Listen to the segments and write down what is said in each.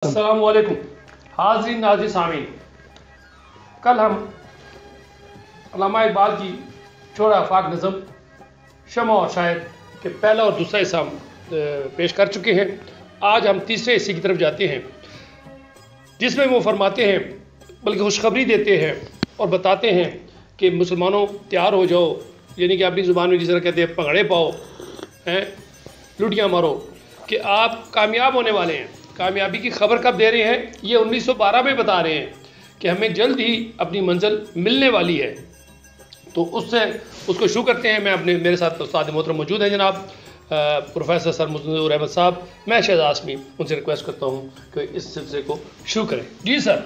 السلام علیکم حاضرین ناظرین سامعین، کل ہم علامہ اقبال کی چھوڑا آفاق نظم شمع اور شاہد کے پہلا اور دوسرا حصہ ہم پیش کر چکے ہیں۔ آج ہم تیسرے حصے کی طرف جاتے ہیں، جس میں وہ فرماتے ہیں، بلکہ خوشخبری دیتے ہیں اور بتاتے ہیں کہ مسلمانوں تیار ہو جاؤ، یعنی کہ اپنی زبان میں جس طرح کہتے ہیں پگڑے پاؤ، لٹیاں مارو، کہ آپ کامیاب ہونے والے ہیں۔ کامیابی کی خبر کب دے رہے ہیں؟ یہ 1912 میں بتا رہے ہیں کہ ہمیں جلد ہی اپنی منزل ملنے والی ہے۔ تو اس کو شروع کرتے ہیں۔ میرے ساتھ استاد محترم موجود ہیں جناب پروفیسر سر مزدور احمد صاحب۔ میں شہزاد ہاشمی ان سے ریکویسٹ کرتا ہوں کہ اس سلسلے کو شروع کریں۔ جی سر۔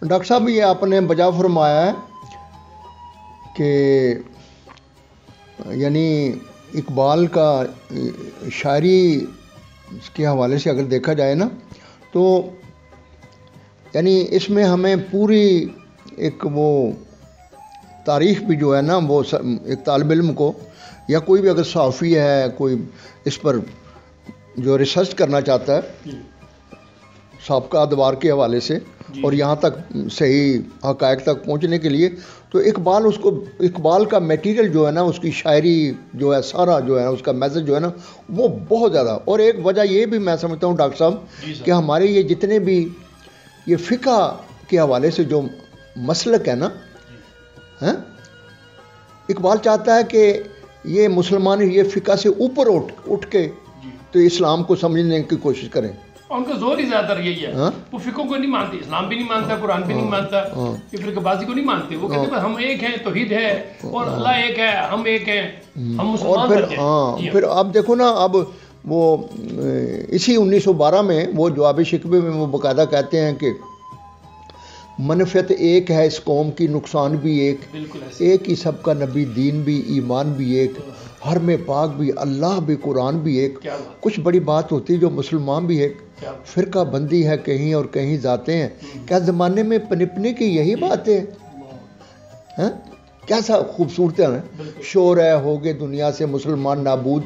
ڈاکٹر صاحب، یہ آپ نے بجا فرمایا ہے کہ یعنی اقبال کا شاعری کے حوالے سے اگر دیکھا جائے نا، تو یعنی اس میں ہمیں پوری ایک وہ تاریخ بھی جو ہے نا، وہ ایک طالب علم کو یا کوئی بھی اگر صحافی ہے، کوئی اس پر جو ریسرچ کرنا چاہتا ہے سابقہ ادوار کے حوالے سے اور یہاں تک صحیح حقائق تک پہنچنے کے لیے، تو اقبال کا میٹیریل جو ہے نا، اس کی شاعری جو ہے، سارا جو ہے نا، اس کا میسج جو ہے نا، وہ بہت زیادہ۔ اور ایک وجہ یہ بھی میں سمجھتا ہوں ڈاکٹر صاحب کہ ہمارے یہ جتنے بھی یہ فقہ کے حوالے سے جو مسلک ہے نا، اقبال چاہتا ہے کہ یہ مسلمان یہ فقہ سے اوپر اٹھ کے تو اسلام کو سمجھنے کی کوشش کریں۔ ان کا زور ہی زیادہ تر یہی ہے، وہ فقہ کو نہیں مانتے، اسلام بھی نہیں مانتا، قرآن بھی نہیں مانتا، یہ فرقہ بازی کو نہیں مانتے۔ وہ کہتے ہیں ہم ایک ہیں، توحید ہے، اور اللہ ایک ہے، ہم ایک ہیں، ہم مسلمان کرتے ہیں۔ پھر اب دیکھو نا، اب وہ اسی 1912 میں وہ جواب شکوے میں وہ باقاعدہ کہتے ہیں کہ منفعت ایک ہے اس قوم کی، نقصان بھی ایک ہی سب کا نبی، دین بھی، ایمان بھی ایک، حرم پاک بھی، اللہ بھی، قرآن بھی ایک، کچھ بڑی بات ہوتی جو مسلمان بھی ایک، فرقہ بندی ہے کہیں اور کہیں ذاتیں ہیں، کیا زمانے میں پنپنے کی یہی بات ہے؟ کیسا خوبصورت ہے، شور ہے ہوگے دنیا سے مسلمان نابود،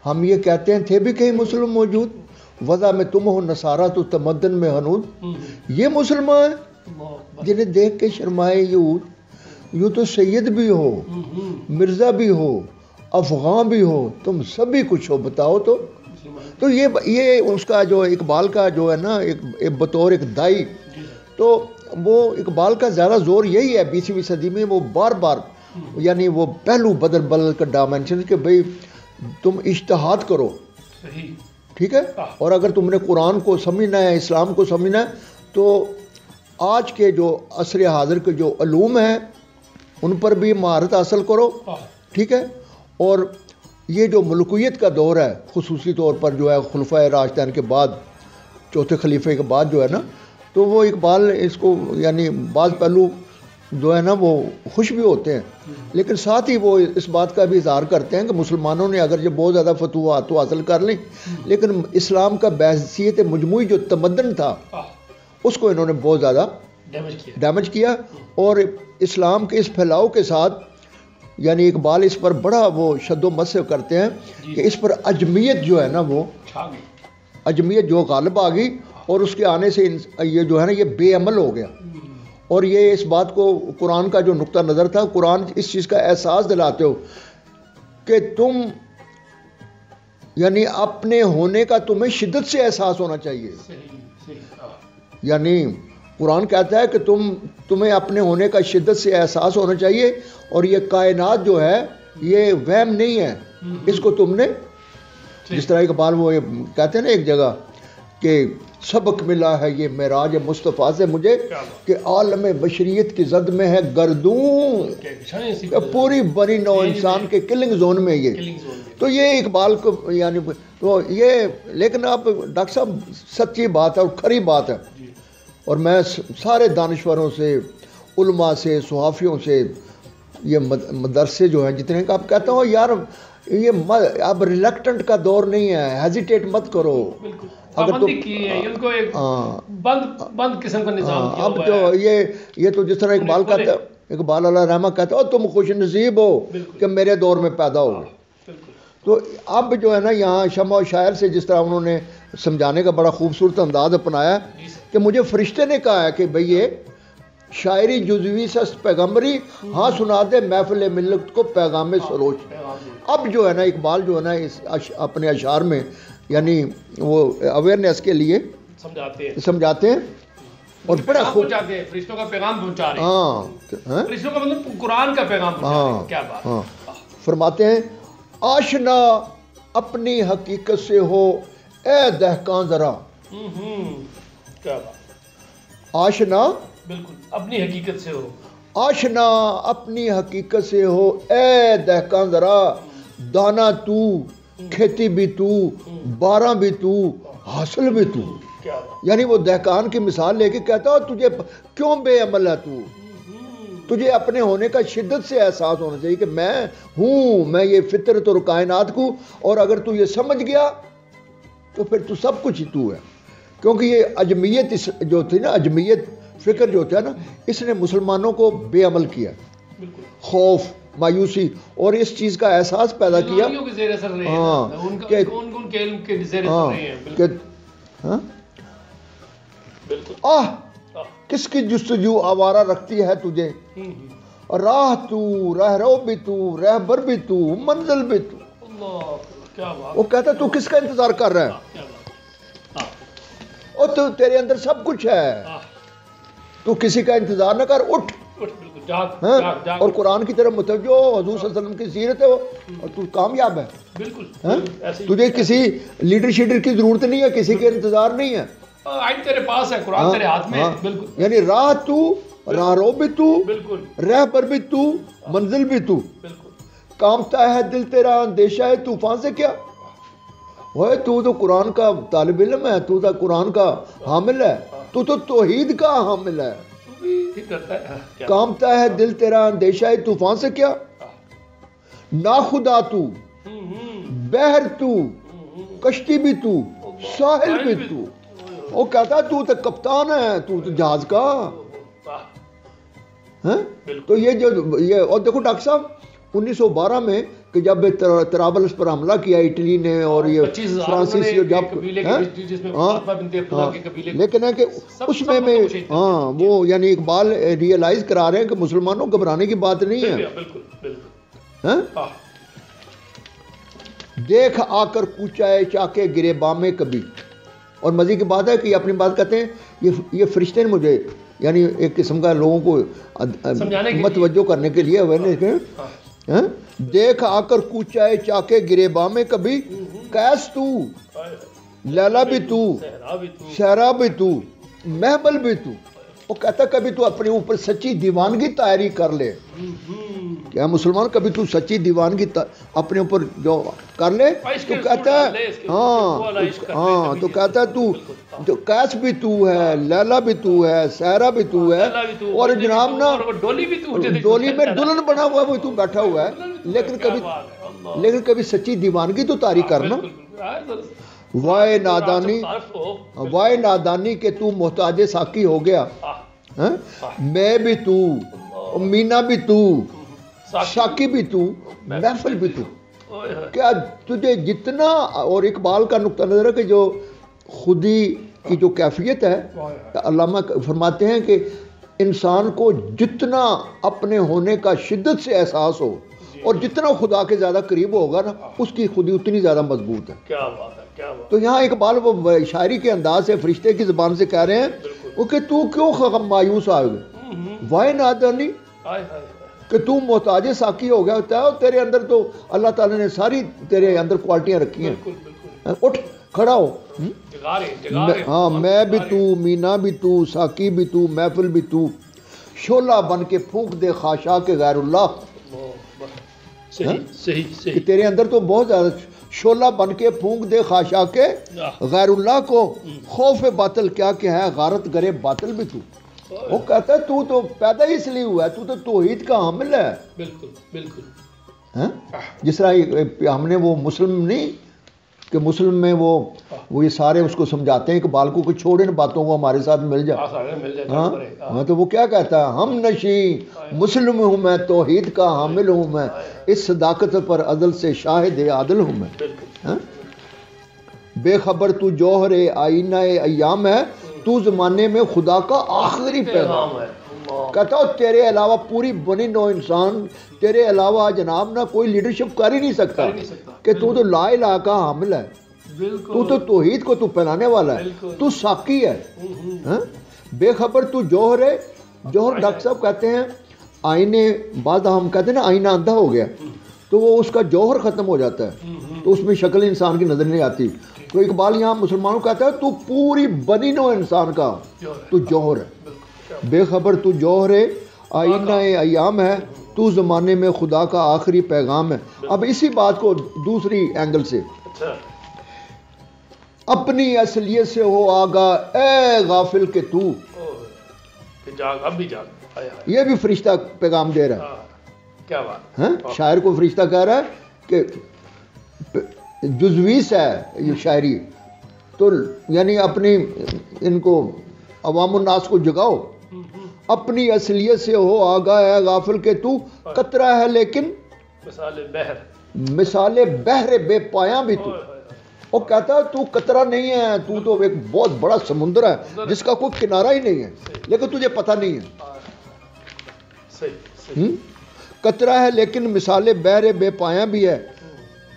ہم یہ کہتے ہیں تھے بھی کہیں مسلم موجود، وضع میں تم ہو نصارہ تو تمدن میں ہنود، یہ مسلمان ہیں جنہیں دیکھ کے شرمائے یہود، یوں تو سید بھی ہو، مرزا بھی ہو، افغان بھی ہو، تم سبھی کچھ ہو، بتاؤ تو یہ اس کا جو اقبال کا جو ہے نا، ایک بطور ایک دائی، تو وہ اقبال کا زیادہ زور یہی ہے 20ویں صدی میں، وہ بار بار یعنی وہ پہلو بدل کر ڈائمنشن کہ بھئی تم اجتہاد کرو، ٹھیک ہے، اور اگر تم نے قرآن کو سمجھنا ہے، اسلام کو سمجھنا ہے، تو آج کے جو عصر حاضر کے جو علوم ہیں ان پر بھی مہارت حاصل کرو، ٹھیک ہے، اور یہ جو ملوکیت کا دور ہے، خصوصی طور پر جو ہے خلفائے راشدین کے بعد، چوتھے خلیفے کے بعد جو ہے نا، تو وہ اقبال اس کو یعنی بعض پہلو جو ہے نا وہ خوش بھی ہوتے ہیں، لیکن ساتھ ہی وہ اس بات کا بھی اظہار کرتے ہیں کہ مسلمانوں نے اگر یہ بہت زیادہ فتوحات تو حاصل کر لیں، لیکن اسلام کا بحیثیت مجموعی جو تمدن تھا اس کو انہوں نے بہت زیادہ ڈیمیج کیا، اور اسلام کے اس پھیلاؤ کے ساتھ یعنی اقبال اس پر بڑا وہ شد و مس کرتے ہیں کہ اس پر عجمیت جو ہے نا، وہ عجمیت جو غالب آ گئی، اور اس کے آنے سے یہ جو ہے نا یہ بے عمل ہو گیا، اور یہ اس بات کو قرآن کا جو نقطہ نظر تھا، قرآن اس چیز کا احساس دلاتے ہو کہ تم یعنی اپنے ہونے کا تمہیں شدت سے احساس ہونا چاہیے، یعنی قرآن کہتا ہے کہ تمہیں اپنے ہونے کا شدت سے احساس ہونا چاہیے، اور یہ کائنات جو ہے یہ وہم نہیں ہے، اس کو تم نے جس طرح اقبال وہ کہتے ہیں نا ایک جگہ کہ سبق ملا ہے یہ معراج مصطفیٰ سے مجھے کہ عالم بشریت کی زد میں ہے گردوں، پوری بنی نو انسان کے کلنگ زون میں یہ، تو یہ اقبال کو یعنی تو یہ، لیکن اب ڈاکٹر صاحب سچی بات ہے اور کھری بات ہے، اور میں سارے دانشوروں سے، علماء سے، صحافیوں سے، یہ مدرسے جو ہیں جتنے کا، اب کہتا ہوں یار یہ اب ریلیکٹنٹ کا دور نہیں ہے، ہیزیٹیٹ مت کرو، اگر تو بند قسم کا نظام کیا اب جو یہ تو جس طرح اقبال کہتا ہے، اقبال علیہ رحمہ کہتا ہے تم خوش نصیب ہو کہ میرے دور میں پیدا ہو گئے، تو اب جو ہے نا یہاں شمع و شاعر سے جس طرح انہوں نے سمجھانے کا بڑا خوبصورت انداز اپنایا کہ مجھے فرشتے نے کہا ہے کہ بھئی یہ شاعری جزوی سست پیغمبری ہاں سنا دے محفل ملت کو پیغام سروش. اب جو ہے نا اقبال جو ہے نا اپنے اشعار میں یعنی وہ اویئرنیس کے لیے سمجھاتے ہیں اور بڑا خوب فرشتوں کا پیغام پہنچا رہے ہیں. فرشتوں کا مطلب قرآن کا پیغام پہنچا رہے ہیں. کیا بات. فرماتے ہیں آشنا اپنی حقیقت سے ہو اے دہقان ذرا. کیا بات. آشنا بالکل اپنی حقیقت سے ہو. آشنا اپنی حقیقت سے ہو اے دہقان ذرا. دانا تو کھیتی بھی تو بارہ بھی تو حاصل بھی تو. یعنی وہ دہقان کی مثال لے کے کہتا ہو تجھے کیوں بے عمل ہے تو. تجھے اپنے ہونے کا شدت سے احساس ہونا چاہیے کہ میں ہوں, میں یہ فطرت اور کائنات کو, اور اگر تو یہ سمجھ گیا تو پھر تو سب کچھ ہی تو ہے. کیونکہ یہ عجمیت جو تھی نا, عجمیت فکر جو ہوتا ہے نا, اس نے مسلمانوں کو بے عمل کیا, خوف مایوسی اور اس چیز کا احساس پیدا کیا. کس کی جستجو آوارہ رکھتی ہے تجھے, راہ تو راہ رو بھی تو رہبر بھی تو منزل بھی تو. وہ کہتا تو کس کا انتظار کر رہا ہے, اور تو تیرے اندر سب کچھ ہے, تو کسی کا انتظار نہ کر, اٹھ. اور قرآن کی طرف متوجہ ہو, حضور صلی اللہ علیہ وسلم کی سیرت ہے وہ, اور تو کامیاب ہے. تجھے کسی لیڈر شیڈر کی ضرورت نہیں ہے, کسی کے انتظار نہیں ہے, تیرے پاس ہے, قرآن تیرے ہاتھ میں. یعنی راہ تو راہ رو بھی تو رہبر بھی تو منزل بھی تو. کامتا ہے دل تیرا اندیشہ ہے طوفان سے کیا. وہ تو قرآن کا طالب علم ہے, تو قرآن کا حامل ہے, تو توحید کا حامل ہے. کامتا ہے دل تیرا اندیشہ ہے طوفان سے کیا. ناخدا تو بحر تو کشتی بھی تو ساحل بھی تو. وہ کہتا تو کپتان ہے, تو جہاز کا. تو یہ اور دیکھو ڈاکٹر صاحب 1912 میں کہ جب طرابلس پر حملہ کیا اٹلی نے, اور یہ فرانسیسی جب لیکن ہے کہ اس میں وہ یعنی اقبال ریئلائز کرا رہے ہیں کہ مسلمانوں گھبرانے کی بات نہیں ہے. دیکھ آ کر کوچائے چاکے گرے بامے کبھی. اور مزے کی بات ہے کہ یہ اپنی بات کہتے ہیں یہ فرشتے نے مجھے یعنی ایک قسم کا لوگوں کو متوجہ کرنے کے لیے دیکھ آ کر کوچائے چاکے گرے بامے کبھی. کیس تو لیلا بھی تو شہرا بھی تو محبل بھی تو. وہ کہتا کبھی تو اپنے اوپر سچی دیوانگی طائری کر لے. کیا مسلمان کبھی تو سچی دیوانگی اپنے اوپر جو کر لے تو کہتا ہے ہاں تو کہتا ہے تو جو کیس بھی تو ہے, لیلا بھی تو ہے, سہرا بھی تو ہے, اور جناب نا ڈولی میں دلہن بنا ہوا وہ تو بیٹھا ہوا ہے, لیکن کبھی سچی دیوانگی تو طاری کرنا. وائے نادانی کہ تو محتاج ساقی ہو گیا. میں بھی تو, مینا بھی تو, شاکی بھی تو, محفل بھی تو. کیا تجھے جتنا, اور اقبال کا نقطہ نظر ہے کہ جو خودی کی جو کیفیت ہے, علامہ فرماتے ہیں کہ انسان کو جتنا اپنے ہونے کا شدت سے احساس ہو اور جتنا خدا کے زیادہ قریب ہوگا نا, اس کی خودی اتنی زیادہ مضبوط ہے. کیا بات ہے. تو یہاں اقبال وہ شاعری کے انداز سے فرشتے کی زبان سے کہہ رہے ہیں وہ کہ تو کیوں مایوس آ گئے. وائے نادانی کہ تو محتاج ساقی ہو گیا ہوتا ہے, اور تیرے اندر تو اللہ تعالیٰ نے ساری تیرے اندر کوالٹیاں رکھی ہیں. اٹھ کھڑا ہو. ہاں میں بھی تو, مینا بھی تو, ساقی بھی تو, محفل بھی تو, شعلہ بن کے پھونک دے خاشاں کے غیر اللہ. کہ تیرے اندر تو بہت زیادہ شعلہ بن کے پھونک دے خاشاں کے غیر اللہ کو. خوف باطل کیا کہ ہے غارت گرے باطل بھی تو. وہ کہتا ہے تو پیدا ہی اس لیے ہوا ہے, تو توحید کا حامل ہے. بالکل بالکل. جس طرح ہم نے وہ مسلم نہیں کہ مسلم میں وہ یہ سارے اس کو سمجھاتے ہیں کہ بالکو کو چھوڑے ان باتوں کو ہمارے ساتھ مل جا. ہاں تو وہ کیا کہتا ہے؟ ہم نشیں مسلم ہوں میں، توحید کا حامل ہوں میں، اس صداقت پر عدل سے شاہد عادل ہوں میں. بے خبر تو جوہر آئینہ ایام ہے، تو زمانے میں خدا کا آخری پیغام ہے. کہتا ہو تیرے علاوہ پوری بنی نو انسان، تیرے علاوہ جناب نہ کوئی لیڈرشپ کر ہی نہیں سکتا کہ تو لا الہ کا حامل ہے، تو توحید کو تو پھیلانے والا ہے، تو ساقی ہے. بے خبر تو جوہر ہے. جوہر ڈاکٹر صاحب کہتے ہیں آئینے، بعد ہم کہتے ہیں نا آئینہ اندھا ہو گیا تو وہ اس کا جوہر ختم ہو جاتا ہے تو اس میں شکل انسان کی نظر نہیں آتی. تو اقبال یہاں مسلمانوں کہتا ہے تو پوری بنی نو انسان کا تو جوہر ہے. بے خبر تو جوہر آئینہ ایام ہے، تو زمانے میں خدا کا آخری پیغام ہے. اب اسی بات کو دوسری اینگل سے، اپنی اصلیت سے ہو آگاہ اے غافل کہ تو، یہ بھی فرشتہ پیغام دے رہا ہے. کیا بات، شاعر کو فرشتہ کہہ رہا ہے کہ جزویس ہے یہ شاعری، تو یعنی اپنی ان کو عوام الناس کو جگاؤ. اپنی اصلیت سے ہو آگاہ ہے غافل کہ تو قطرہ ہے لیکن مثال بحر بے پایاں بھی تو. وہ کہتا ہے تو قطرہ نہیں ہے، تو ایک بہت بڑا سمندر ہے جس کا کوئی کنارہ ہی نہیں ہے، لیکن تجھے پتہ نہیں ہے. قطرہ ہے لیکن مثال بحر بے پایاں بھی ہے،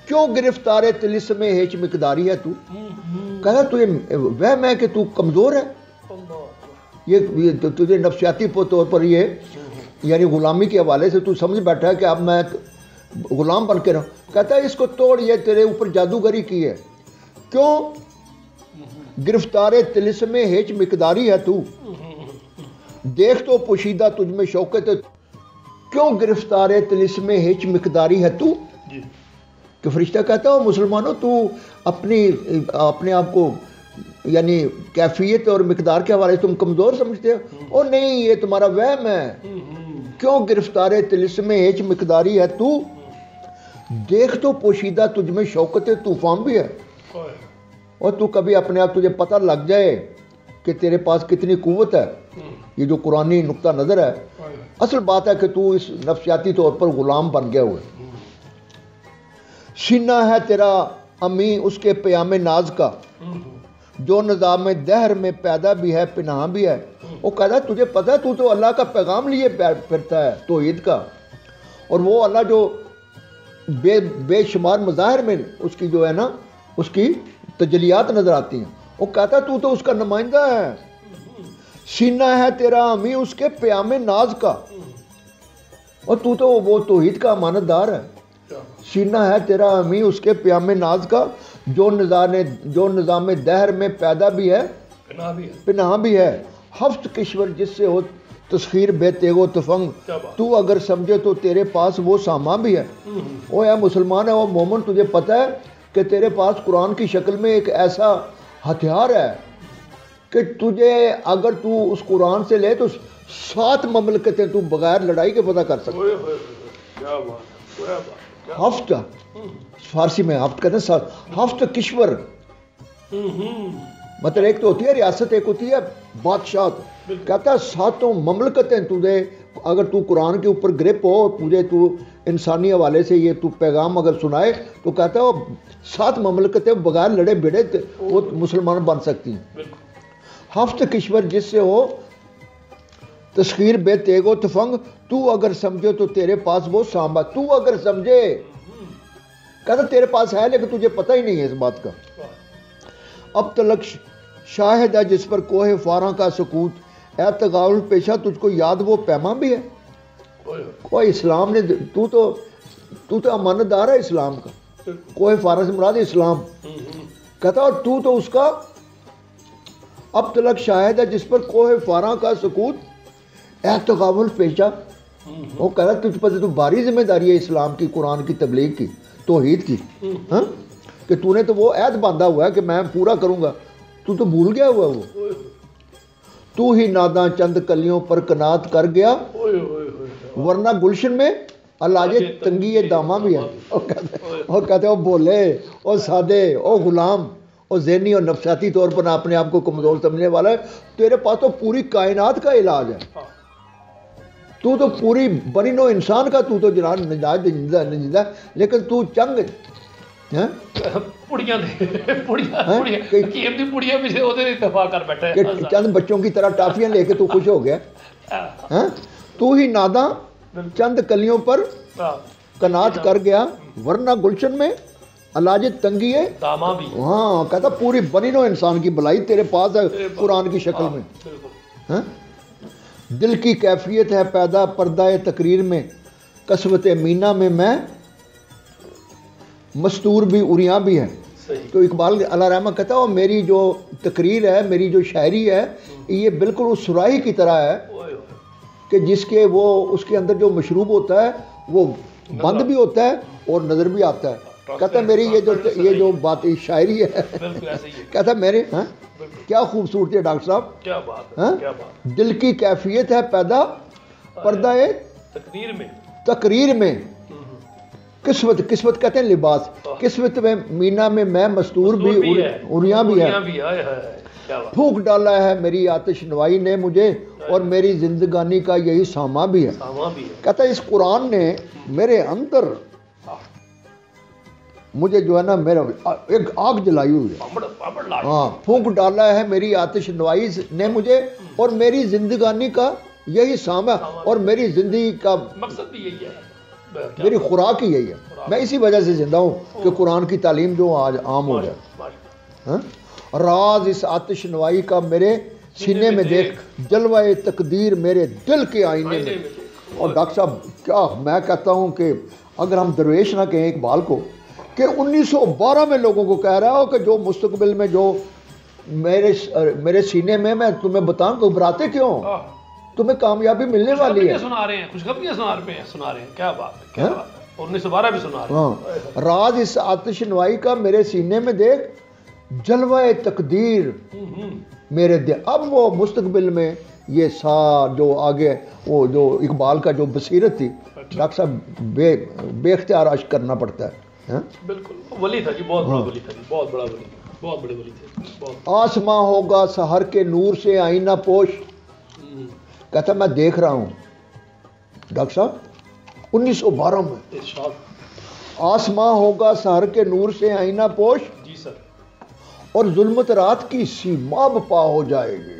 کیوں گرفتار طلسم ہیچ مقداری ہے تو. کہتا تجھے وہم ہے کہ تو کمزور ہے، یہ تجھے نفسیاتی طور پر یہ یعنی غلامی کے حوالے سے تو سمجھ بیٹھا ہے کہ اب میں غلام بن کے رہوں. کہتا ہے اس کو توڑ، یہ تیرے اوپر جادوگری کی ہے. کیوں گرفتار طلسم ہیچ مقداری ہے تو، دیکھ تو پوشیدہ تجھ میں شوکت، کیوں گرفتار طلسم ہیچ مقداری ہے تو. کہ فرشتہ کہتا ہو مسلمانوں تو اپنے آپ کو یعنی کیفیت اور مقدار کے حوالے سے تم کمزور سمجھتے ہو. او نہیں، یہ تمہارا وہم ہے. کیوں گرفتار طلسم ہیچ مقداری ہے تو، دیکھ تو پوشیدہ تجھ میں شوکت طوفان بھی ہے. اور تو کبھی اپنے آپ تجھے پتہ لگ جائے کہ تیرے پاس کتنی قوت ہے، یہ جو قرآنی نقطہ نظر ہے، اصل بات ہے کہ تو اس نفسیاتی طور پر غلام بن گیا ہوئے. سینہ ہے تیرا امی اس کے پیام ناز کا، جو نظام دہر میں پیدا بھی ہے پناہ بھی ہے. وہ کہتا ہے تجھے پتہ ہے تو اللہ کا پیغام لیے پھرتا ہے توحید کا، اور وہ اللہ جو بے شمار مظاہر میں اس کی جو ہے نا اس کی تجلیات نظر آتی ہیں. وہ کہتا ہے تو اس کا نمائندہ ہے. سینہ ہے تیرا امی اس کے پیام ناز کا، اور تو وہ توحید کا امانت دار ہے. سینہ ہے تیرا امی اس کے پیام ناز کا، جو نظام دہر میں پیدا بھی ہے پناہ بھی ہے. ہفت کشور جس سے ہو تسخیر بے تیغ و تفنگ، تو اگر سمجھے تو تیرے پاس وہ سامان بھی ہے. وہ ہے مسلمان ہے، وہ مومن، تجھے پتہ ہے کہ تیرے پاس قرآن کی شکل میں ایک ایسا ہتھیار ہے کہ تجھے اگر تو اس قرآن سے لے تو 7 مملکتیں تو بغیر لڑائی کے فتح کر سکتے. ہفت فارسی میں ہفت کہتے ہیں، ہفت کشور، مطلب ایک تو ہوتی ہے ریاست، ایک ہوتی ہے بادشاہت. کہتا ہے 7 مملکتیں تجھے اگر تو قرآن کے اوپر گرپ ہو، تجھے تو انسانی حوالے سے یہ تو پیغام اگر سنائے تو کہتا ہے وہ 7 مملکتیں بغیر لڑے بھیڑے وہ مسلمان بن سکتی ہیں. ہفت کشور جس سے ہو تسخیر بے تیغ و تفنگ، تو اگر سمجھے تو تیرے پاس وہ سانبا. تو اگر سمجھے، کہتا تیرے پاس ہے لیکن تجھے پتہ ہی نہیں ہے اس بات کا. اب تلک شاہد ہے جس پر کوہ فاراں کا سکوت، اے تغاول پیشہ تجھ کو یاد وہ پیما بھی ہے. کوئی اسلام نے تو امانت دار ہے اسلام کا. کوہ فاراں سے مراد اسلام. کہتا اور تو اس کا اب تلک شاہد ہے جس پر کوہ فاراں کا سکوت، اے تغاول پیشہ. وہ کہہ رہا تجھ پر تو بھاری ذمہ داری ہے اسلام کی، قرآن کی تبلیغ کی، توحید کی، کہ تو نے تو وہ عہد باندھا ہوا ہے کہ میں پورا کروں گا، تو بھول گیا ہوا. وہ تو ہی ناداں چند کلیوں پر کنات کر گیا، ورنہ گلشن میں علاج تنگی داماں بھی ہے. وہ کہتے وہ بولے، وہ سادے، وہ غلام، وہ ذہنی اور نفسیاتی طور پر اپنے آپ کو کمزور سمجھنے والا ہے. تیرے پاس تو پوری کائنات کا علاج ہے. تو پوری بنی نو انسان کا تو جناب نجدہ، لیکن تو چنگ چند بچوں کی طرح ٹافیاں لے کے تو خوش ہو گیا. تو ہی ناداں چند کلیوں پر قناعت کر گیا، ورنہ گلشن میں علاج تنگی ہے. ہاں کہتا پوری بنی نو انسان کی بلائی تیرے پاس ہے قرآن کی شکل میں. دل کی کیفیت ہے پیدا پردہ تقریر میں، قسوت مینا میں مستور بھی اریاں بھی ہے. تو اقبال اللہ رحمہ کہتا ہے میری جو تقریر ہے، میری جو شاعری ہے، یہ بالکل اس سراہی کی طرح ہے کہ جس کے وہ اس کے اندر جو مشروب ہوتا ہے وہ بند بھی ہوتا ہے اور نظر بھی آتا ہے. کہتا ہے میری یہ جو بات شاعری ہے، کہتا ہے میرے کیا خوبصورتی ہے ڈاکٹر صاحب. دل کی کیفیت ہے پیدا پردہ تقریر میں، قسمت کہتے ہیں لباس، قسمت میں مینا میں مستور بھی اریاں بھی ہے. پھونک ڈالا ہے میری آتش نوائی نے مجھے، اور میری زندگانی کا یہی ساما بھی ہے. کہتا ہے اس قرآن نے میرے اندر مجھے جو ہے نا میرا ایک آگ جلائی ہوئی ہے. ہاں پھونک ڈالا ہے میری آتش نوائی نے مجھے، اور میری زندگانی کا یہی ساما، اور میری زندگی کا مقصد بھی یہی ہے، میری خوراک ہی یہی ہے. میں اسی وجہ سے زندہ ہوں کہ قرآن کی تعلیم جو آج عام ہو جائے. راز اس آتش نوائی کا میرے سینے میں دیکھ، جلوہ تقدیر میرے دل کے آئینے میں. اور ڈاکٹر صاحب کیا میں کہتا ہوں کہ اگر ہم درویش نہ کہیں اقبال کو کہ 1912 میں لوگوں کو کہہ رہا ہو کہ جو مستقبل میں جو میرے سینے میں تمہیں بتاؤں گھبراتے کیوں، تمہیں کامیابی ملنے والی ہے. سنا رہے ہیں خوشخبریاں سنا رہے ہیں. کیا بات ہے 1912 بھی سنا رہے ہیں. راز اس آتش نوائی کا میرے سینے میں دیکھ، جلوہ تقدیر میرے دل. اب وہ مستقبل میں یہ جو آگے وہ جو اقبال کا جو بصیرت تھی ڈاکٹر صاحب بے اختیار عشق کرنا پڑتا ہے. بالکل ولی تھا جی، بہت بڑا ولی تھا جی، بہت بڑا ولی، بہت بڑے ولی تھے. آسماں ہوگا سحر کے نور سے آئینہ پوش. کہتا میں دیکھ رہا ہوں ڈاکٹر صاحب 1912 میں، آسماں ہوگا سحر کے نور سے آئینہ پوش، جی سر، اور ظلمت رات کی سیماب پا ہو جائے گی.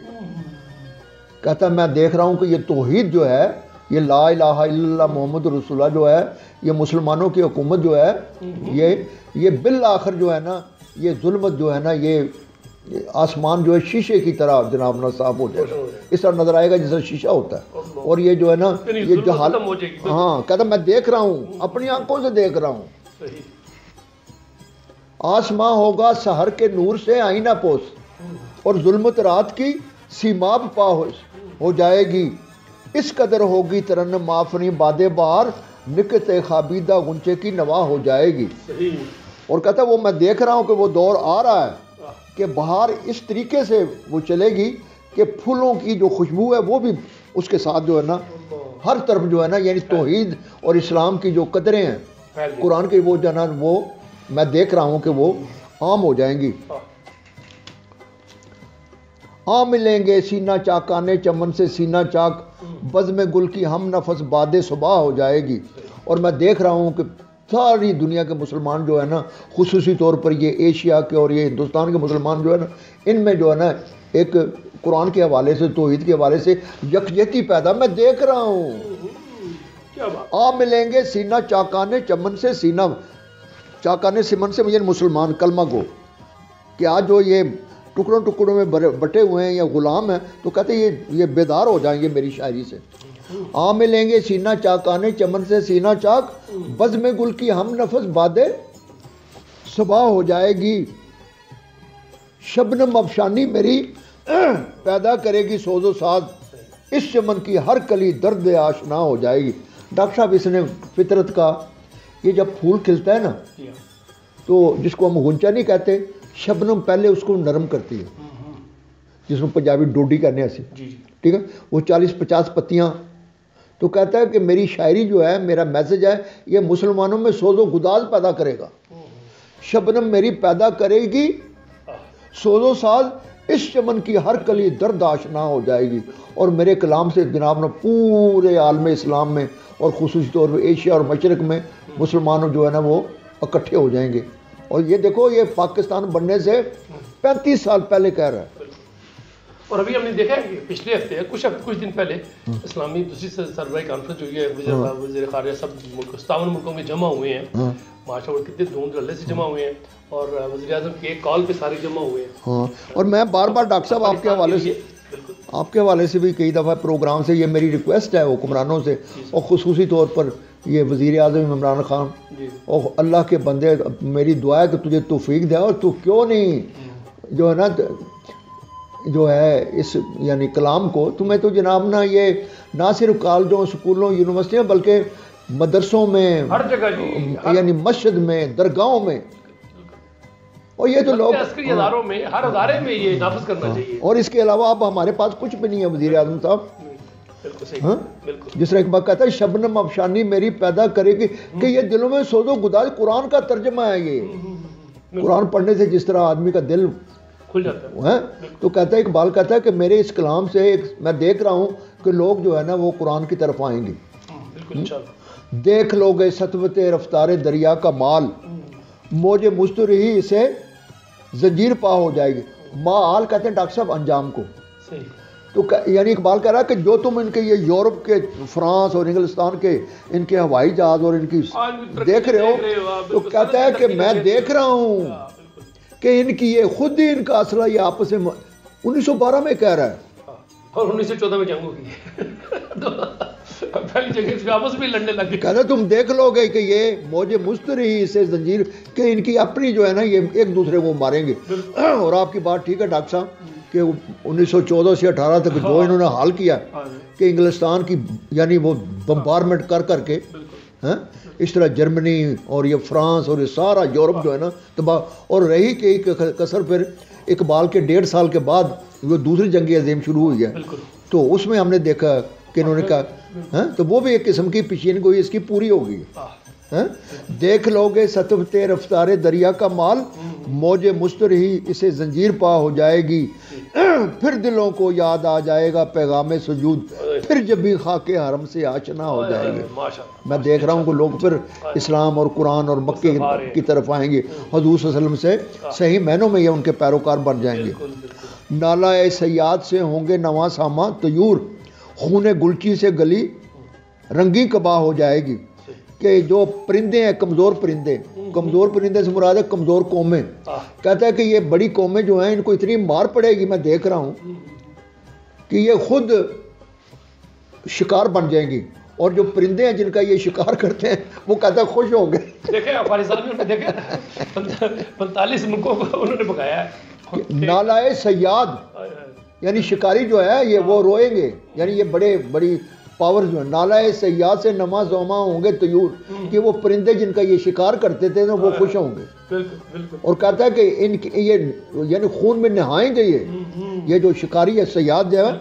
کہتا میں دیکھ رہا ہوں کہ یہ توحید جو ہے، یہ لا الہ الا اللہ محمد رسول اللہ جو ہے، یہ مسلمانوں کی حکومت جو ہے، یہ بالآخر جو ہے نا، یہ ظلمت جو ہے نا، یہ آسمان جو ہے شیشے کی طرح جناب نا صاف ہو جائے گا. اس طرح نظر آئے گا جیسا شیشہ ہوتا ہے. اور یہ جو ہے نا یہ جو حال، ہاں کہتا میں دیکھ رہا ہوں، اپنی آنکھوں سے دیکھ رہا ہوں. آسماں ہوگا سحر کے نور سے آئینہ پوش، اور ظلمت رات کی سیماب پا ہو جائے گی. اس قدر ہوگی ترنم آفریں باد بہار، نکت خوابیدہ غنچے کی نوا ہو جائے گی. اور کہتا وہ میں دیکھ رہا ہوں کہ وہ دور آ رہا ہے کہ بہار اس طریقے سے وہ چلے گی کہ پھولوں کی جو خوشبو ہے وہ بھی اس کے ساتھ جو ہے نا ہر طرف جو ہے نا، یعنی توحید اور اسلام کی جو قدریں ہیں قرآن کے، وہ جو ہے نا وہ میں دیکھ رہا ہوں کہ وہ عام ہو جائیں گی. ملیں گے سینہ چاکانے چمن سے سینہ چاک، بزم گل کی ہم نفس باد صبح ہو جائے گی. اور میں دیکھ رہا ہوں کہ ساری دنیا کے مسلمان جو ہے نا، خصوصی طور پر یہ ایشیا کے اور یہ ہندوستان کے مسلمان جو ہے نا، ان میں جو ہے نا ایک قرآن کے حوالے سے، توحید کے حوالے سے یکجہتی پیدا میں دیکھ رہا ہوں. ملیں گے سینہ چاکانے چمن سے سینہ چاکانے سمن سے، مجھے مسلمان کلمہ گو کہ آج جو یہ ٹکڑوں ٹکڑوں میں بٹے ہوئے ہیں یا غلام ہیں، تو کہتے ہیں یہ بیدار ہو جائیں گے میری شاعری سے. ملیں گے سینہ چاکانے چمن سے سینہ چاک، بزم گل کی ہم نفس باد صبح ہو جائے گی. شبنم افشانی میری پیدا کرے گی سوز و ساز، اس چمن کی ہر کلی درد آشنا ہو جائے گی. ڈاکٹر صاحب اس نے فطرت کا یہ جب پھول کھلتا ہے نا، تو جس کو ہم غنچہ نہیں کہتے، شبنم پہلے اس کو نرم کرتی ہے، جس میں پنجابی ڈوڈی کرنے ایسی، ٹھیک ہے، وہ 40-50 پتیاں تو کہتا ہے کہ میری شاعری جو ہے، میرا میسج ہے، یہ مسلمانوں میں سوز و گداز پیدا کرے گا. شبنم میری پیدا کرے گی سوز و ساز، اس چمن کی ہر کلی درد آشنا ہو جائے گی. اور میرے کلام سے جناب نے پورے عالم اسلام میں اور خصوصی طور پہ ایشیا اور مشرق میں مسلمانوں جو ہے نا وہ اکٹھے ہو جائیں گے. اور یہ دیکھو، یہ پاکستان بننے سے 35 سال پہلے کہہ رہا ہے. اور ابھی ہم نے دیکھا ہے کہ پچھلے ہفتے کچھ دن پہلے اسلامی دوسری سربراہی کانفرنس جو ہے وزیر خارجہ سب 57 ملکوں میں جمع ہوئے ہیں. ماشاء اللہ کتنے دھوم دھڑلے سے جمع ہوئے ہیں، اور وزیر اعظم کے ایک کال پہ سارے جمع ہوئے ہیں. ہاں، اور میں بار بار ڈاکٹر صاحب آپ کے حوالے سے بھی کئی دفعہ پروگرام سے یہ میری ریکویسٹ ہے حکمرانوں سے، اور خصوصی طور پر یہ وزیر اعظم عمران خان، اور اللہ کے بندے، میری دعا ہے کہ تجھے توفیق دے. اور تو کیوں نہیں جو ہے نا جو ہے اس یعنی کلام کو، تمہیں تو جناب نا یہ نہ صرف کالجوں، اسکولوں، یونیورسٹیوں، بلکہ مدرسوں میں، ہر جگہ یعنی مسجد میں، درگاہوں میں، اور یہ تو لوگ عسکری اداروں میں، ہر ادارے میں یہ نافذ کرنا چاہیے. اور اس کے علاوہ اب ہمارے پاس کچھ بھی نہیں ہے وزیر اعظم صاحب. بالکل جس طرح ایک بات کہتا ہے، شبنم افشانی میری پیدا کرے گی، کہ یہ دلوں میں سوز و گداز قرآن کا ترجمہ ہے. یہ قرآن پڑھنے سے جس طرح آدمی کا دل کھل جاتا ہے. تو کہتا ہے، اقبال کہتا ہے کہ میرے اس کلام سے میں دیکھ رہا ہوں کہ لوگ جو ہے نا وہ قرآن کی طرف آئیں گے. دیکھ لو گے سطوت رفتار دریا کا مال، موج مسترہی اسے زنجیر پا ہو جائے گی. مال کہتے ہیں ڈاکٹر صاحب انجام کو. تو یعنی اقبال کہہ رہا ہے کہ جو تم ان کے یہ یورپ کے، فرانس اور انگلستان کے ان کے ہوائی جہاز اور ان کی دیکھ رہے ہو، تو کہتا ہے کہ میں دیکھ رہا ہوں کہ ان کی یہ خود ہی ان کا اسلحہ یہ آپس میں 1912 میں کہہ رہا ہے، اور 1914 میں جنگ ہوگی. پہلی جگہ سے آپس میں لڑنے لگے. کہتا تم دیکھ لو گے کہ یہ موج مسترہی سے زنجیر، کہ ان کی اپنی جو ہے نا یہ ایک دوسرے کو ماریں گے. اور آپ کی بات ٹھیک ہے ڈاکٹر صاحب کہ 1914 سے 18 تک جو انہوں نے حال کیا کہ انگلستان کی یعنی وہ بمبارمنٹ کر کے اس طرح جرمنی اور یہ فرانس اور یہ سارا یورپ جو ہے نا تباہ. اور رہی کہ ایک کثر پھر اقبال کے 1.5 سال کے بعد وہ دوسری جنگ عظیم شروع ہوئی ہے، تو اس میں ہم نے دیکھا کہ انہوں نے کہا تو وہ بھی ایک قسم کی پیشین گوئی اس کی پوری ہو گئی. دیکھ لو گے سطوت رفتار دریا کا مال، موج مسترہی اسے زنجیر پا ہو جائے گی. پھر دلوں کو یاد آ جائے گا پیغام سجود، پھر جب بھی خاک حرم سے آشنا ہو جائے گے. میں دیکھ رہا ہوں کہ لوگ پھر اسلام اور قرآن اور مکے کی طرف آئیں گے، حضور صلی اللہ علیہ وسلم سے صحیح معنوں میں یہ ان کے پیروکار بن جائیں گے. نالہ سیاد سے ہوں گے نواں ساما طیور، خون گلچی سے گلی رنگی کباہ ہو جائے گی. کہ جو پرندے ہیں کمزور پرندے سے مراد ہے کمزور قومیں. کہتا ہے کہ یہ بڑی قومیں جو ہیں ان کو اتنی مار پڑے گی، میں دیکھ رہا ہوں کہ یہ خود شکار بن جائیں گی. اور جو پرندے ہیں جن کا یہ شکار کرتے ہیں وہ کہتا ہے خوش ہو گئے. دیکھیں افغانستان میں دیکھیں 45 ملکوں کو انہوں نے بکایا ہے. نالائے سیاد یعنی شکاری جو ہے یہ وہ روئیں گے، یعنی یہ بڑی پاور جو ہے. نالائے سیاد سے نما زوما ہوں گے طیور، کہ وہ پرندے جن کا یہ شکار کرتے تھے وہ خوش ہوں گے. اور کہتا ہے کہ ان یہ یعنی خون میں نہائیں گے یہ جو شکاری ہے سیاد جو ہے.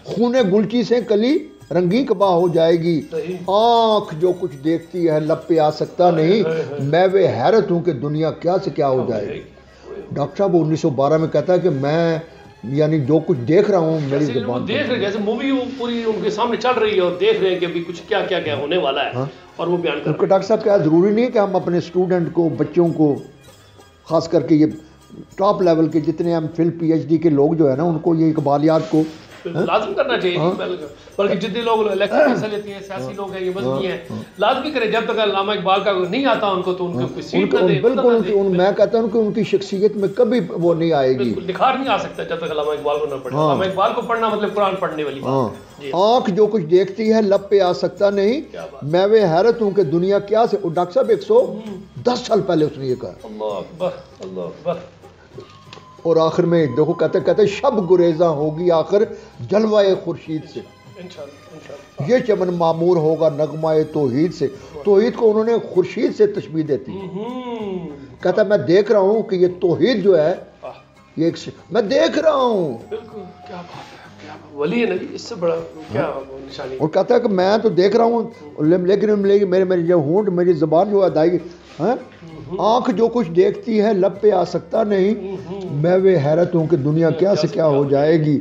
خون گلچی سے کلی رنگی کباہ ہو جائے گی. آنکھ جو کچھ دیکھتی ہے لب پہ آ سکتا نہیں، میں وہ حیرت ہوں کہ دنیا کیا سے کیا ہو جائے گی. ڈاکٹر صاحب 1912 میں کہتا ہے کہ میں یعنی جو کچھ دیکھ رہا ہوں میری زبان دیکھ رہے ہیں، جیسے مووی پوری ان کے سامنے چل رہی ہے اور دیکھ رہے ہیں کہ ابھی کچھ کیا ہونے والا ہے اور وہ بیان کر رہے ہیں. ڈاکٹر صاحب کیا ضروری نہیں ہے کہ ہم اپنے اسٹوڈنٹ کو، بچوں کو، خاص کر کے یہ ٹاپ لیول کے جتنے ہم فل پی ایچ ڈی کے لوگ جو ہے نا ان کو یہ اقبالیات کو لازم کرنا چاہیے. بلکہ جتنے لوگ الیکشن حصہ لیتے ہیں، سیاسی لوگ ہیں، یہ مذہبی ہیں، لازمی کریں. جب تک علامہ اقبال کا نہیں آتا ان کو تو ان کو کوئی سیٹ نہ دے. بالکل میں کہتا ہوں کہ ان کی شخصیت میں کبھی وہ نہیں آئے گی، نکھار نہیں آ سکتا جب تک علامہ اقبال کو نہ پڑھے. علامہ اقبال کو پڑھنا مطلب قرآن پڑھنے والی بات. آنکھ جو کچھ دیکھتی ہے لب پہ آ سکتا نہیں، میں وہ حیرت ہوں کہ دنیا کیا سے. ڈاکٹر صاحب 110 سال پہلے اس نے یہ کہا. اللہ اکبر، اللہ اکبر. اور آخر میں دیکھو کہتے شب گریزاں ہوگی آخر جلوہ خورشید سے، یہ چمن معمور ہوگا نغمہ توحید سے. توحید کو انہوں نے خورشید سے تشبیہ دیتی. کہتا میں دیکھ رہا ہوں کہ یہ توحید جو ہے یہ میں دیکھ رہا ہوں ولی ہے نا جی، اس سے بڑا کیا نشانی. اور کہتا ہے کہ میں تو دیکھ رہا ہوں لیکن میرے جو ہونٹ میری زبان جو ادائی آنکھ جو کچھ دیکھتی ہے لب پہ آ سکتا نہیں. میں وہ حیرت ہوں کہ دنیا کیا سے کیا ہو جائے گی.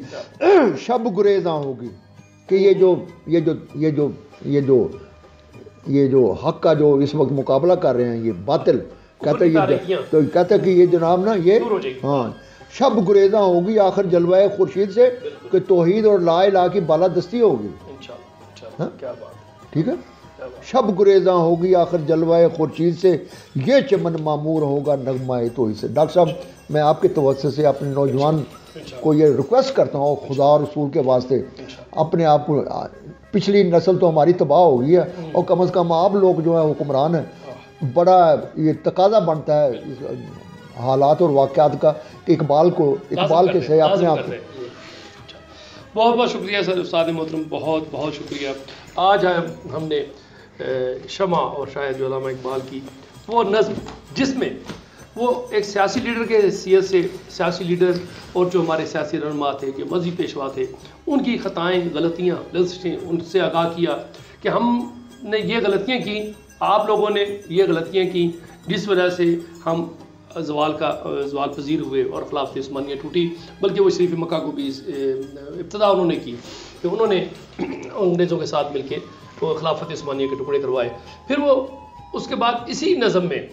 شب گریزاں ہوگی کہ یہ جو حق کا جو اس وقت مقابلہ کر رہے ہیں یہ باطل کہتے ہیں کہ یہ جناب نا یہ ہاں شب گریزاں ہوگی آخر جلوہ خورشید سے کہ توحید اور لا الہ کی بالادستی ہوگی. ٹھیک ہے، شب گریزاں ہوگی آخر جلوہ خورشید سے یہ چمن معمور ہوگا نغمہ توحید سے. ڈاکٹر صاحب میں آپ کے توسط سے اپنے نوجوان کو یہ ریکویسٹ کرتا ہوں خدا اور رسول کے واسطے اپنے آپ کو، پچھلی نسل تو ہماری تباہ ہو گئی ہے اور کم از کم آپ لوگ جو ہیں حکمران ہیں، بڑا یہ تقاضا بنتا ہے حالات اور واقعات کا کہ اقبال کے سے اپنے آپ کو. بہت بہت شکریہ سر استاد محترم، بہت بہت شکریہ. آج ہم نے شمع اور شاید جو علامہ اقبال کی وہ نظم جس میں وہ ایک سیاسی لیڈر کے حیثیت سے سیاسی لیڈر اور جو ہمارے سیاسی رہنما تھے جو مذہبی پیشوا تھے ان کی خطائیں غلطیاں لغزشیں ان سے آگاہ کیا کہ ہم نے یہ غلطیاں کی، آپ لوگوں نے یہ غلطیاں کی جس وجہ سے ہم زوال پذیر ہوئے اور خلافت عثمانیہ ٹوٹی. بلکہ وہ شریف مکہ کو بھی ابتدا انہوں نے کی کہ انہوں نے انگریزوں کے ساتھ مل کے وہ خلافت عثمانیہ کے ٹکڑے کروائے. پھر وہ اس کے بعد اسی نظم میں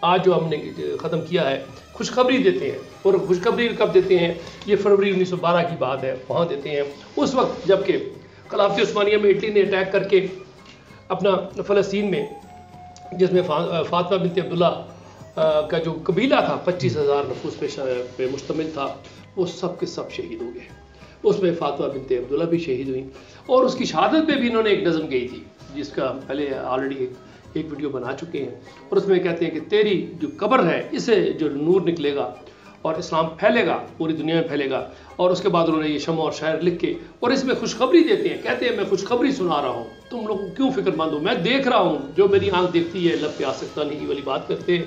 آج جو ہم نے ختم کیا ہے خوشخبری دیتے ہیں. اور خوشخبری کب دیتے ہیں؟ یہ فروری 1912 کی بات ہے، وہاں دیتے ہیں اس وقت جب کہ خلافت عثمانیہ میں اٹلی نے اٹیک کر کے اپنا فلسطین میں جس میں فاطمہ بنت عبداللہ کا جو قبیلہ تھا 25,000 نفوس پہ مشتمل تھا، وہ سب کے سب شہید ہو گئے. اس میں فاطمہ بنت عبداللہ بھی شہید ہوئیں اور اس کی شہادت پہ بھی انہوں نے ایک نظم گئی تھی جس کا پہلے آلریڈی ایک ویڈیو بنا چکے ہیں. اور اس میں کہتے ہیں کہ تیری جو قبر ہے اسے جو نور نکلے گا اور اسلام پھیلے گا پوری دنیا میں پھیلے گا. اور اس کے بعد انہوں نے یہ شمع اور شاعر لکھ کے اور اس میں خوشخبری دیتے ہیں، کہتے ہیں میں خوشخبری سنا رہا ہوں، تم لوگ کیوں فکر مند ہو، میں دیکھ رہا ہوں جو میری آنکھ دیکھتی ہے لب پہ آ سکتا نہیں کی والی بات کرتے ہیں.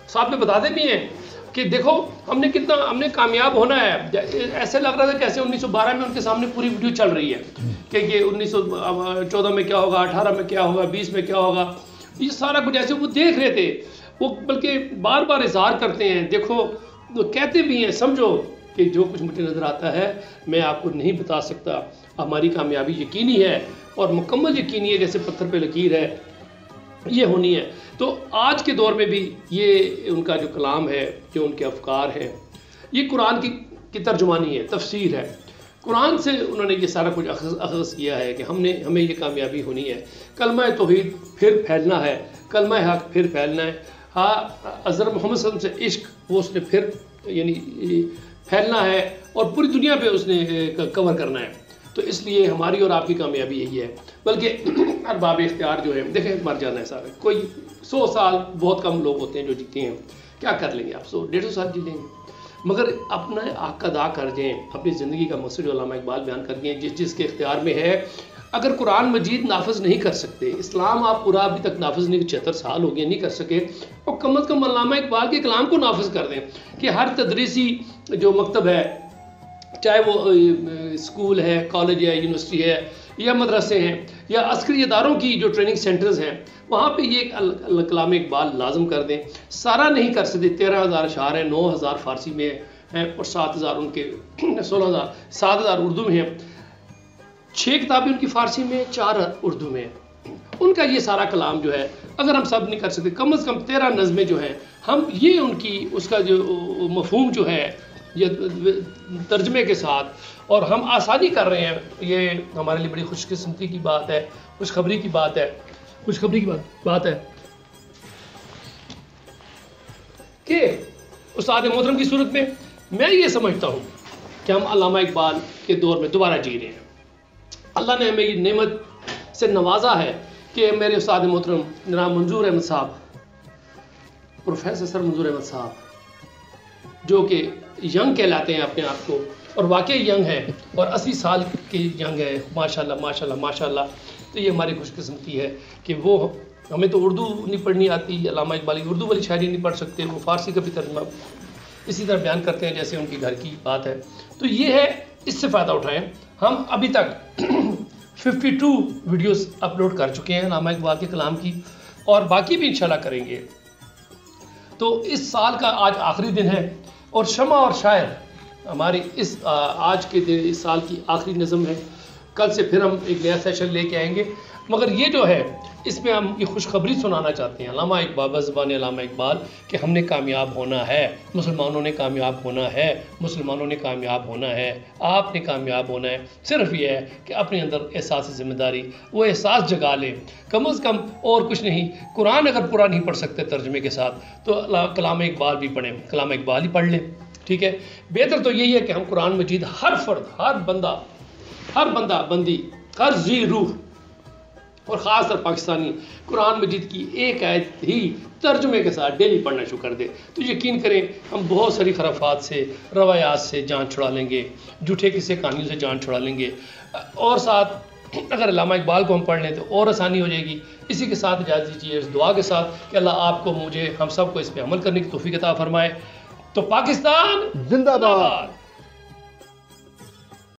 صاحب میں بتاتے بھی ہیں کہ دیکھو ہم نے کامیاب ہونا ہے. ایسے لگ رہا تھا جیسے 1912 میں ان کے سامنے پوری ویڈیو چل رہی ہے کہ یہ 1914 میں کیا ہوگا، 18 میں کیا ہوگا، 20 میں کیا ہوگا، یہ سارا کچھ ایسے وہ دیکھ رہے تھے. وہ بلکہ بار بار اظہار کرتے ہیں، دیکھو کہتے بھی ہیں سمجھو کہ جو کچھ مجھے نظر آتا ہے میں آپ کو نہیں بتا سکتا. ہماری کامیابی یقینی ہے اور مکمل یقینی ہے، جیسے پتھر پہ لکیر ہے، یہ ہونی ہے. تو آج کے دور میں بھی یہ ان کا جو کلام ہے، جو ان کے افکار ہیں، یہ قرآن کی ترجمانی ہے، تفسیر ہے. قرآن سے انہوں نے یہ سارا کچھ اخذ کیا ہے کہ ہمیں یہ کامیابی ہونی ہے. کلمہ توحید پھر پھیلنا ہے، کلمہ حق پھر پھیلنا ہے. ہاں حضرت محمد صلی اللہ علیہ وسلم سے عشق وہ اس نے پھر یعنی پھیلنا ہے اور پوری دنیا پہ اس نے کور کرنا ہے. تو اس لیے ہماری اور آپ کی کامیابی یہی ہے. بلکہ ارباب اختیار جو ہے دیکھیں مر جانا ہے سارا، کوئی 100 سال بہت کم لوگ ہوتے ہیں جو جیتے ہیں. کیا کر لیں گے آپ؟ 100-150 سال جی لیں گے. مگر اپنا حق ادا کر جائیں، اپنی زندگی کا مقصد جو علامہ اقبال بیان کر گئے جس جس کے اختیار میں ہے. اگر قرآن مجید نافذ نہیں کر سکتے، اسلام آپ پورا ابھی تک نافذ نہیں، 76 سال ہو گئے نہیں کر سکے، اور کم از کم علامہ اقبال کے کلام کو نافذ کر دیں کہ ہر تدریسی جو مکتب ہے، چاہے وہ اسکول ہے، کالج ہے، یونیورسٹی ہے یا مدرسے ہیں یا عسکری اداروں کی جو ٹریننگ سینٹرز ہیں، وہاں پہ یہ کلام اقبال لازم کر دیں. سارا نہیں کر سکتے، 13,000 اشعار ہیں، 9,000 فارسی میں ہیں اور 7,000 ان کے 16,000 7,000 اردو میں ہیں، 6 کتابیں ان کی فارسی میں، 4 اردو میں. ان کا یہ سارا کلام جو ہے اگر ہم سب نہیں کر سکتے، کم از کم 13 نظمیں جو ہیں ہم یہ ان کی اس کا جو مفہوم جو ہے یہ ترجمے کے ساتھ اور ہم آسانی کر رہے ہیں، یہ ہمارے لیے بڑی خوش قسمتی کی بات ہے، خوشخبری کی بات ہے. خوشخبری کی بات ہے کہ استاد محترم کی صورت میں میں یہ سمجھتا ہوں کہ ہم علامہ اقبال کے دور میں دوبارہ جی رہے ہیں. اللہ نے ہمیں یہ نعمت سے نوازا ہے کہ میرے استاد محترم جناب منظور احمد صاحب، پروفیسر سر منظور احمد صاحب، جو کہ ینگ کہلاتے ہیں اپنے آپ کو اور واقعی ینگ ہے اور 80 سال کی ینگ ہے، ماشاءاللہ ماشاءاللہ ماشاءاللہ. تو یہ ہماری خوش قسمتی ہے کہ وہ، ہمیں تو اردو نہیں پڑھنی آتی، علامہ اقبال کی اردو والی شاعری نہیں پڑھ سکتے، وہ فارسی کا بھی ترجمہ اسی طرح بیان کرتے ہیں جیسے ان کی گھر کی بات ہے. تو یہ ہے، اس سے فائدہ اٹھائیں. ہم ابھی تک 52 ویڈیوز اپلوڈ کر چکے ہیں علامہ اقبال کے کلام کی، اور باقی بھی انشاءاللہ کریں گے۔ تو اس سال کا آج آخری دن ہے، اور شمع اور شاعر ہماری اس آج کے دن اس سال کی آخری نظم ہے۔ کل سے پھر ہم ایک نیا سیشن لے کے آئیں گے، مگر یہ جو ہے اس میں ہم یہ خوشخبری سنانا چاہتے ہیں علامہ اقبال بزبان علامہ اقبال کہ ہم نے کامیاب ہونا ہے، مسلمانوں نے کامیاب ہونا ہے، مسلمانوں نے کامیاب ہونا ہے، آپ نے کامیاب ہونا ہے۔ صرف یہ ہے کہ اپنے اندر احساس ذمہ داری، وہ احساس جگا لیں، کم از کم اور کچھ نہیں۔ قرآن اگر پورا نہیں پڑھ سکتے ترجمے کے ساتھ تو کلام اقبال بھی پڑھیں، کلام اقبال ہی پڑھ لیں، ٹھیک ہے۔ بہتر تو یہی ہے کہ ہم قرآن مجید ہر فرد، ہر بندہ بندی، ہر ذی روح، اور خاص طور پاکستانی قرآن مجید کی ایک آیت ہی ترجمے کے ساتھ ڈیلی پڑھنا شروع کر دے، تو یقین کریں ہم بہت ساری خرافات سے، روایات سے جان چھڑا لیں گے، جھوٹے قصے کہانیوں سے جان چھڑا لیں گے، اور ساتھ اگر علامہ اقبال کو ہم پڑھ لیں تو اور آسانی ہو جائے گی۔ اسی کے ساتھ اجازت دیجیے اس دعا کے ساتھ کہ اللہ آپ کو، مجھے، ہم سب کو اس پہ عمل کرنے کی توفیق عطا فرمائے۔ تو پاکستان زندہ باد۔